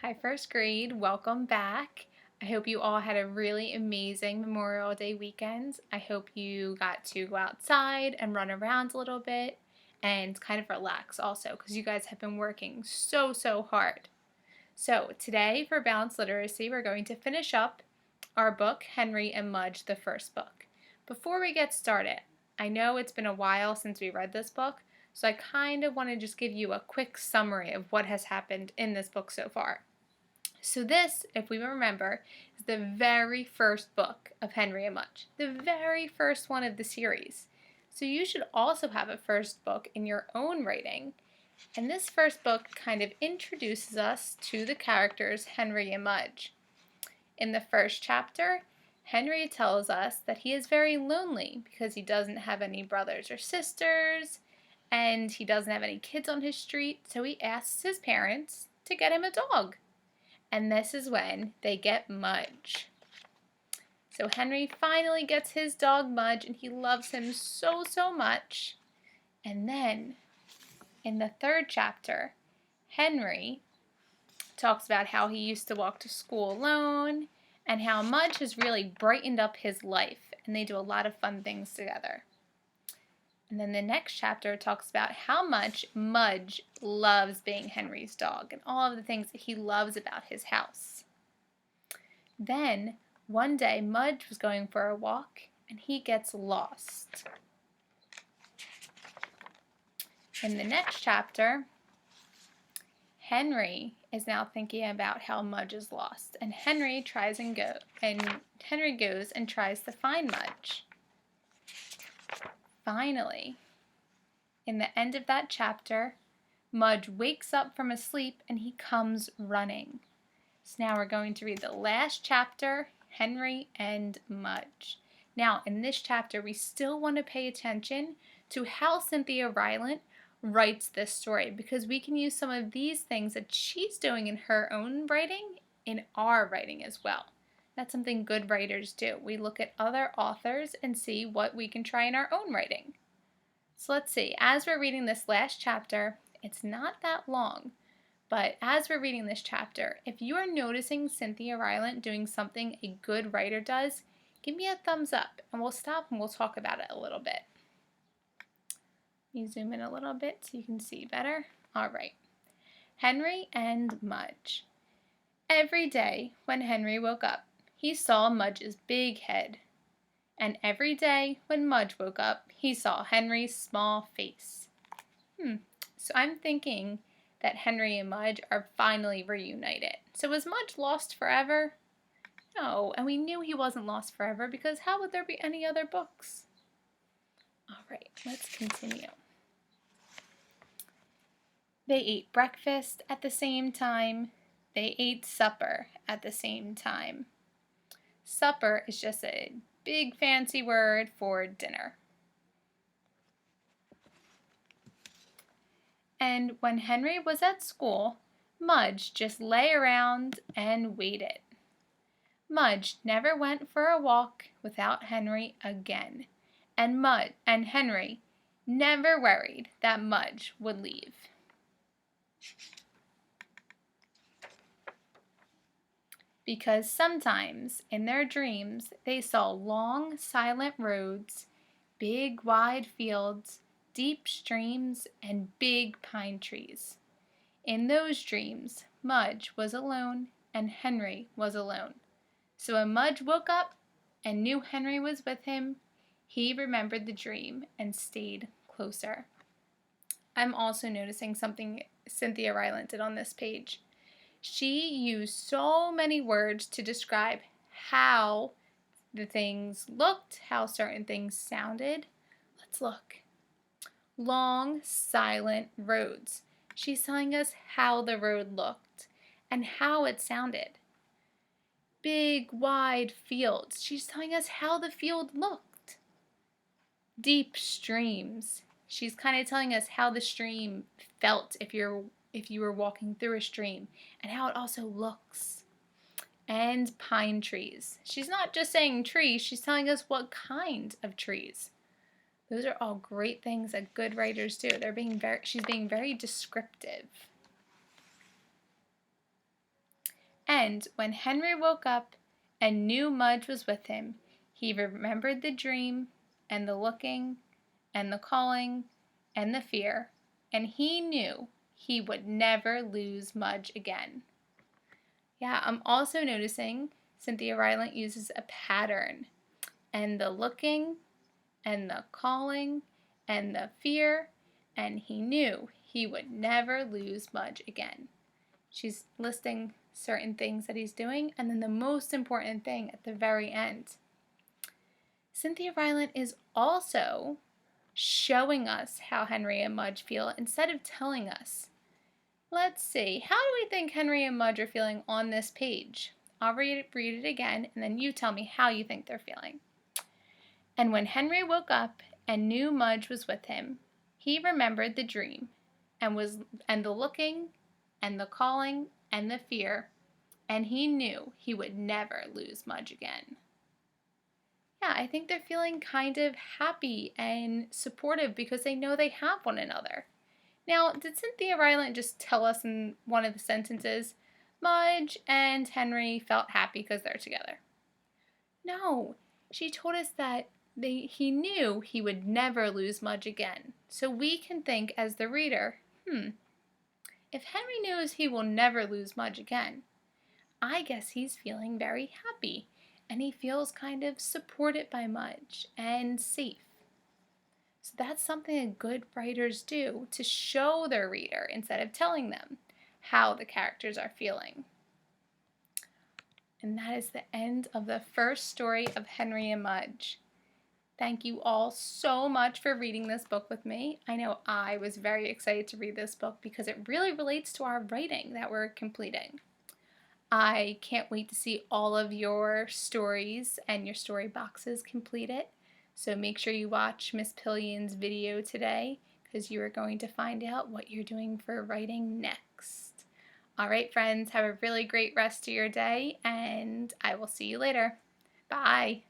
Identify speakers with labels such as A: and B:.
A: Hi, first grade. Welcome back. I hope you all had a really amazing Memorial Day weekend. I hope you got to go outside and run around a little bit and kind of relax also because you guys have been working so hard. So today for Balanced Literacy, we're going to finish up our book, Henry and Mudge, the first book. Before we get started, I know it's been a while since we read this book, so I kind of want to just give you a quick summary of what has happened in this book so far. So this, if we remember, is the very first book of Henry and Mudge, the very first one of the series. So you should also have a first book in your own writing. And this first book kind of introduces us to the characters Henry and Mudge. In the first chapter, Henry tells us that he is very lonely because he doesn't have any brothers or sisters, and he doesn't have any kids on his street, so he asks his parents to get him a dog. And this is when they get Mudge. So Henry finally gets his dog Mudge, and he loves him so much. And then, in the third chapter, Henry talks about how he used to walk to school alone, and how Mudge has really brightened up his life, and they do a lot of fun things together. And then the next chapter talks about how much Mudge loves being Henry's dog and all of the things that he loves about his house. Then, one day, Mudge was going for a walk and he gets lost. In the next chapter, Henry is now thinking about how Mudge is lost, and Henry goes and tries to find Mudge. Finally, in the end of that chapter, Mudge wakes up from his sleep and he comes running. So now we're going to read the last chapter, Henry and Mudge. Now, in this chapter, we still want to pay attention to how Cynthia Rylant writes this story, because we can use some of these things that she's doing in her own writing in our writing as well. That's something good writers do. We look at other authors and see what we can try in our own writing. So let's see, as we're reading this last chapter, it's not that long, but as we're reading this chapter, if you are noticing Cynthia Rylant doing something a good writer does, give me a thumbs up and we'll stop and we'll talk about it a little bit. Let me zoom in a little bit so you can see better. All right. Henry and Mudge. Every day when Henry woke up, he saw Mudge's big head. And every day when Mudge woke up, he saw Henry's small face. So I'm thinking that Henry and Mudge are finally reunited. So was Mudge lost forever? No, and we knew he wasn't lost forever because how would there be any other books? All right, let's continue. They ate breakfast at the same time. They ate supper at the same time. Supper is just a big fancy word for dinner. And when Henry was at school, Mudge just lay around and waited. Mudge never went for a walk without Henry again, and Henry never worried that Mudge would leave. Because sometimes in their dreams they saw long, silent roads, big, wide fields, deep streams, and big pine trees. In those dreams, Mudge was alone and Henry was alone. So when Mudge woke up and knew Henry was with him, he remembered the dream and stayed closer. I'm also noticing something Cynthia Rylant did on this page. She used so many words to describe how the things looked, how certain things sounded. Let's look. Long, silent roads. She's telling us how the road looked and how it sounded. Big, wide fields. She's telling us how the field looked. Deep streams. She's kind of telling us how the stream felt if you were walking through a stream, and how it also looks. And pine trees. She's not just saying trees, she's telling us what kind of trees. Those are all great things that good writers do. She's being very descriptive. And when Henry woke up and knew Mudge was with him, he remembered the dream and the looking and the calling and the fear, and he knew he would never lose Mudge again. Yeah, I'm also noticing Cynthia Rylant uses a pattern, and the looking and the calling and the fear, and he knew he would never lose Mudge again. She's listing certain things that he's doing, and then the most important thing at the very end. Cynthia Rylant is also showing us how Henry and Mudge feel instead of telling us. Let's see, how do we think Henry and Mudge are feeling on this page? I'll read it again, and then you tell me how you think they're feeling. And when Henry woke up and knew Mudge was with him, he remembered the dream and the looking and the calling and the fear, and he knew he would never lose Mudge again. Yeah, I think they're feeling kind of happy and supportive because they know they have one another. Now, did Cynthia Rylant just tell us in one of the sentences, Mudge and Henry felt happy because they're together? No, she told us that he knew he would never lose Mudge again. So we can think as the reader, if Henry knows he will never lose Mudge again, I guess he's feeling very happy, and he feels kind of supported by Mudge and safe. So that's something that good writers do to show their reader instead of telling them how the characters are feeling. And that is the end of the first story of Henry and Mudge. Thank you all so much for reading this book with me. I know I was very excited to read this book because it really relates to our writing that we're completing. I can't wait to see all of your stories and your story boxes completed. So make sure you watch Miss Pillion's video today because you are going to find out what you're doing for writing next. All right, friends, have a really great rest of your day, and I will see you later. Bye.